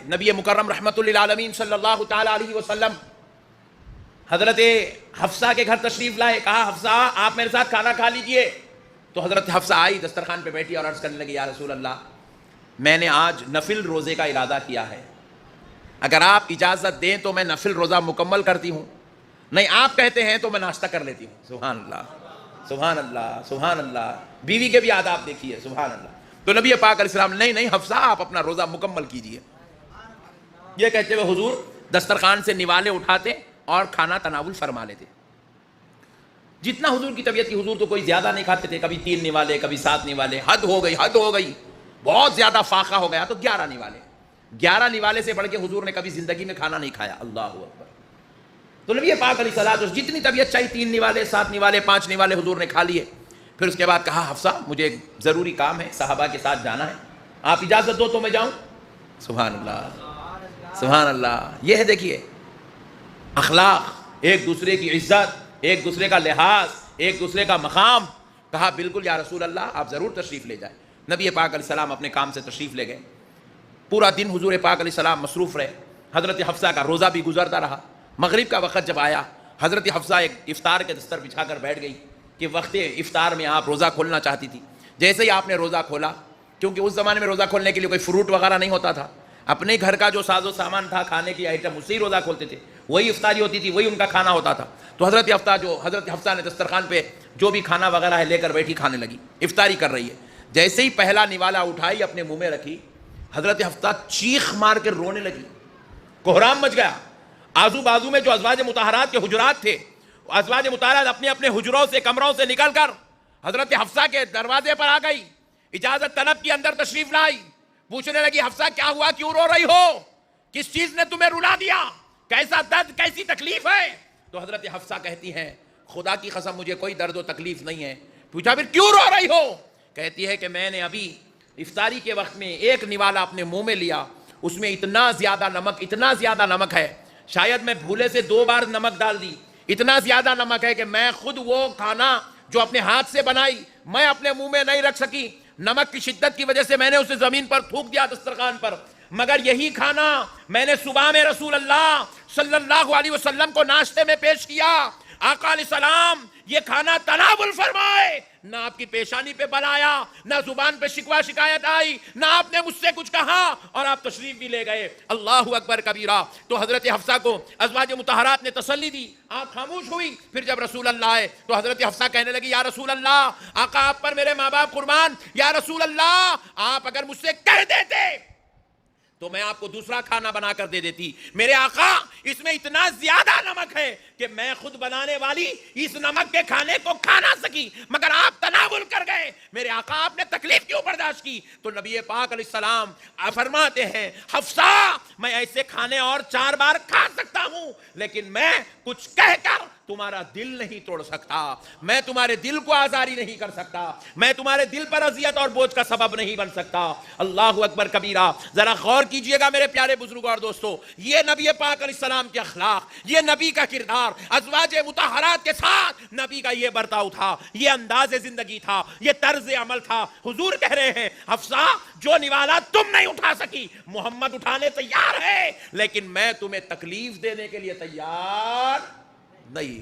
نبی مکرم رحمت للعالمین صلی اللہ تعالی علیہ وسلم حضرت حفصہ کے گھر تشریف لائے. کہا حفصہ آپ میرے ساتھ کھانا کھا لیجئے. تو حضرت حفصہ آئی, دسترخوان پہ بیٹھی اور عرض کرنے لگی یا رسول اللہ میں نے آج نفل روزے کا ارادہ کیا ہے, اگر آپ اجازت دیں تو میں نفل روزہ مکمل کرتی ہوں, نہیں آپ کہتے ہیں تو میں ناشتہ کر لیتی ہوں. سبحان اللہ سبحان اللہ سبحان اللہ, بیوی کے بھی آداب دیکھیے, سبحان اللہ. تو نبی پاک علیہ السلام نہیں حفصہ آپ اپنا روزہ مکمل کیجئے. یہ کہتے ہوئے حضور دسترخوان سے نوالے اٹھاتے اور کھانا تناول فرما لیتے. جتنا حضور کی طبیعت کی, حضور تو کوئی زیادہ نہیں کھاتے تھے, کبھی 3 نوالے کبھی 7 نوالے, حد ہو گئی بہت زیادہ فاقہ ہو گیا تو 11 نوالے. 11 نوالے سے بڑھ کے حضور نے کبھی زندگی میں کھانا نہیں کھایا. اللہ اکبر. تو نبی پاک علیہ الصلوۃ جتنی طبیعت چاہیے 3 نوالے 7 نوالے 5 نوالے حضور نے کھا لیے. پھر اس کے بعد کہا حفصہ مجھے ایک ضروری کام ہے, صحابہ کے ساتھ جانا ہے, آپ اجازت دو تو میں جاؤں. سبحان اللہ سبحان اللہ. یہ ہے دیکھیے اخلاق, ایک دوسرے کی عزت, ایک دوسرے کا لحاظ, ایک دوسرے کا مقام. کہا بالکل یا رسول اللہ آپ ضرور تشریف لے جائیں. نبی پاک علیہ السلام اپنے کام سے تشریف لے گئے. پورا دن حضور پاک علیہ السلام مصروف رہے. حضرت حفصہ کا روزہ بھی گزرتا رہا. مغرب کا وقت جب آیا, حضرت حفصہ ایک افطار کے دستر بچھا کر بیٹھ گئی کہ وقت افطار میں آپ روزہ کھولنا چاہتی تھی. جیسے ہی آپ نے روزہ کھولا, کیونکہ اس زمانے میں روزہ کھولنے کے لیے کوئی فروٹ وغیرہ نہیں ہوتا تھا, اپنے گھر کا جو ساز و سامان تھا کھانے کی آئٹم اس سے ہی روزہ کھولتے تھے, وہی افطاری ہوتی تھی, وہی ان کا کھانا ہوتا تھا. تو حضرت حفصہ نے دسترخوان پہ جو بھی کھانا وغیرہ ہے لے کر بیٹھی, کھانے لگی, افطاری کر رہی ہے. جیسے ہی پہلا نوالا اٹھائی اپنے منہ میں رکھی, حضرت حفصہ چیخ مار کے رونے لگی. کوہرام مچ گیا. آزو بازو میں جو ازواج مطہرات کے حجرات تھے, ازواج مطہرات اپنے اپنے حجروں سے کمروں سے نکل کر حضرت حفصہ کے دروازے پر آ گئی, اجازت طلب کی, اندر تشریف لائی. پوچھنے لگی حفصہ کیا ہوا, کیوں رو رہی ہو, کس چیز نے تمہیں رلا دیا, کیسا درد کیسی تکلیف ہے. تو حضرت حفصہ کہتی ہیں خدا کی قسم مجھے کوئی درد و تکلیف نہیں ہے. پوچھا پھر کیوں رو رہی ہو, کہتی ہے کہ میں نے ابھی افطاری کے وقت میں ایک نوالا اپنے منہ میں لیا, اس میں اتنا زیادہ نمک ہے, شاید میں بھولے سے 2 بار نمک ڈال دی. اتنا زیادہ نمک ہے کہ میں خود وہ کھانا جو اپنے ہاتھ سے بنائی میں اپنے منہ میں نہیں رکھ سکی. نمک کی شدت کی وجہ سے میں نے اسے زمین پر تھوک دیا دسترخوان پر. مگر یہی کھانا میں نے صبح میں رسول اللہ صلی اللہ علیہ وسلم کو ناشتے میں پیش کیا. آقا علیہ السلام یہ کھانا تناول فرمائے, نہ آپ کی پیشانی پہ بلایا, نہ زبان پہ شکوہ شکایت آئی, نہ آپ نے مجھ سے کچھ کہا, اور آپ تشریف بھی لے گئے. اللہ اکبر کبیرہ. تو حضرت حفصہ کو ازواج مطہرات نے تسلی دی, آپ خاموش ہوئی. پھر جب رسول اللہ آئے تو حضرت حفصہ کہنے لگی یا رسول اللہ, آقا آپ پر میرے ماں باپ قربان, یا رسول اللہ آپ اگر مجھ سے کہہ دیتے تو میں آپ کو دوسرا کھانا بنا کر دے دیتی. میرے آقا اس میں اتنا زیادہ نمک ہے کہ میں خود بنانے والی اس نمک کے کھانے کو کھا نہ سکی, مگر آپ تناول کر گئے. میرے آقا آپ نے تکلیف کیوں برداشت کی. تو نبی پاک علیہ السلام فرماتے ہیں حفصہ میں ایسے کھانے اور 4 بار کھا سکتا ہوں, لیکن میں کچھ کہہ کر تمہارا دل نہیں توڑ سکتا, میں تمہارے دل کو آزاری نہیں کر سکتا, میں تمہارے دل پر اذیت اور بوجھ کا سبب نہیں بن سکتا. اللہ اکبر کبیرہ. ذرا غور کیجئے گا میرے پیارے بزرگوں اور دوستو, یہ نبی پاک علیہ السلام کے اخلاق, یہ نبی کا کردار, ازواج مطہرات کے ساتھ نبی کا یہ برتاؤ تھا, یہ انداز زندگی تھا, یہ طرز عمل تھا. حضور کہہ رہے ہیں حفصہ جو نوالا تم نہیں اٹھا سکی محمد اٹھانے تیار ہے, لیکن میں تمہیں تکلیف دینے کے لیے تیار نہیں.